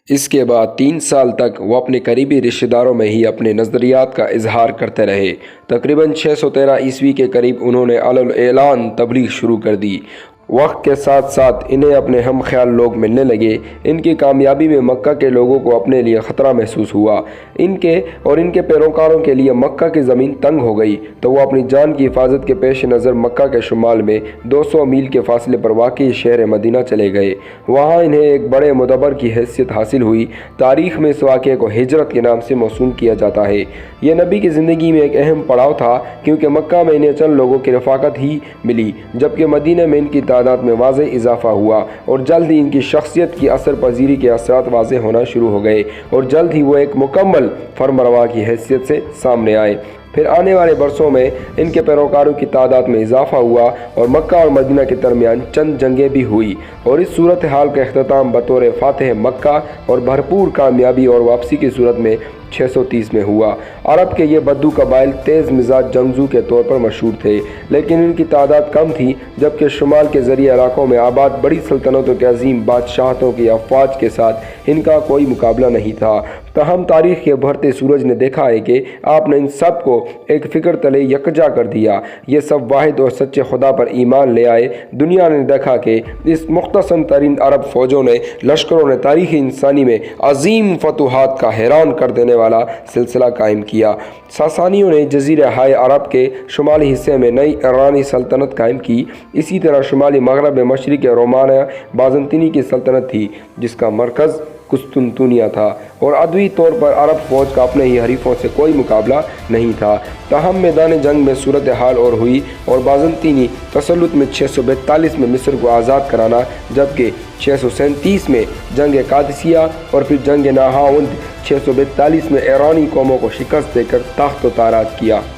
اس کے بعد 3 سال تک وہ اپنے قریبی رشتہ داروں میں ہی اپنے نظریات کا اظہار کرتے رہے۔ تقریباً 613 عیسوی کے قریب انہوں نے علی الاعلان تبلیغ شروع کر دی۔ وقت کے ساتھ ساتھ انہیں اپنے ہم خیال لوگ ملنے لگے۔ ان کی کامیابی میں مکہ کے لوگوں کو اپنے لیے خطرہ محسوس ہوا۔ ان کے پیروکاروں کے لیے مکہ کی زمین تنگ ہو گئی تو وہ اپنی جان کی حفاظت کے پیش نظر مکہ کے شمال میں 200 میل کے فاصلے پر واقع شہر مدینہ چلے گئے۔ وہاں انہیں ایک بڑے مدبر کی حیثیت حاصل ہوئی۔ تاریخ میں اس واقعے کو ہجرت کے نام سے موسوم کیا جاتا ہے۔ یہ نبی کی زندگی میں ایک اہم پڑاؤ تھا، کیونکہ مکہ میں انہیں چند لوگوں کی رفاقت ہی ملی، جبکہ مدینہ میں ان کی تعداد میں واضح اضافہ ہوا، اور جلد ہی ان کی شخصیت کی اثر پذیری کے اثرات واضح ہونا شروع ہو گئے، اور جلد ہی وہ ایک مکمل فرمانروا کی حیثیت سے سامنے آئے۔ پھر آنے والے برسوں میں ان کے پیروکاروں کی تعداد میں اضافہ ہوا، اور مکہ اور مدینہ کے درمیان چند جنگیں بھی ہوئی، اور اس صورتحال کا اختتام بطور فاتح مکہ اور بھرپور کامیابی اور واپسی کی صورت میں 630 میں ہوا۔ عرب کے یہ بدو قبائل تیز مزاج جنگجو کے طور پر مشہور تھے، لیکن ان کی تعداد کم تھی، جبکہ شمال کے ذریعہ علاقوں میں آباد بڑی سلطنتوں کے عظیم بادشاہتوں کی افواج کے ساتھ ان کا کوئی مقابلہ نہیں تھا۔ تاہم تاریخ کے ابھرتے سورج نے دیکھا ہے کہ آپ نے ان سب کو ایک فکر تلے یکجا کر دیا۔ یہ سب واحد اور سچے خدا پر ایمان لے آئے۔ دنیا نے دیکھا کہ اس مختصر ترین عرب فوجوں نے لشکروں نے تاریخ انسانی میں عظیم فتوحات کا حیران کر دینے والا سلسلہ قائم کیا۔ ساسانیوں نے جزیرہ ہائے عرب کے شمالی حصے میں نئی ایرانی سلطنت قائم کی۔ اسی طرح شمالی مغرب میں مشرق رومانیہ بازنطینی کی سلطنت تھی، جس کا مرکز قسطنطنیہ تھا، اور عدوی طور پر عرب فوج کا اپنے ہی حریفوں سے کوئی مقابلہ نہیں تھا۔ تاہم میدان جنگ میں صورتحال اور ہوئی، اور بازنطینی تسلط میں 642 میں مصر کو آزاد کرانا، جبکہ 637 میں جنگ قادسیہ اور پھر جنگ نہاوند 642 میں ایرانی قوموں کو شکست دے کر تخت و تاراج کیا۔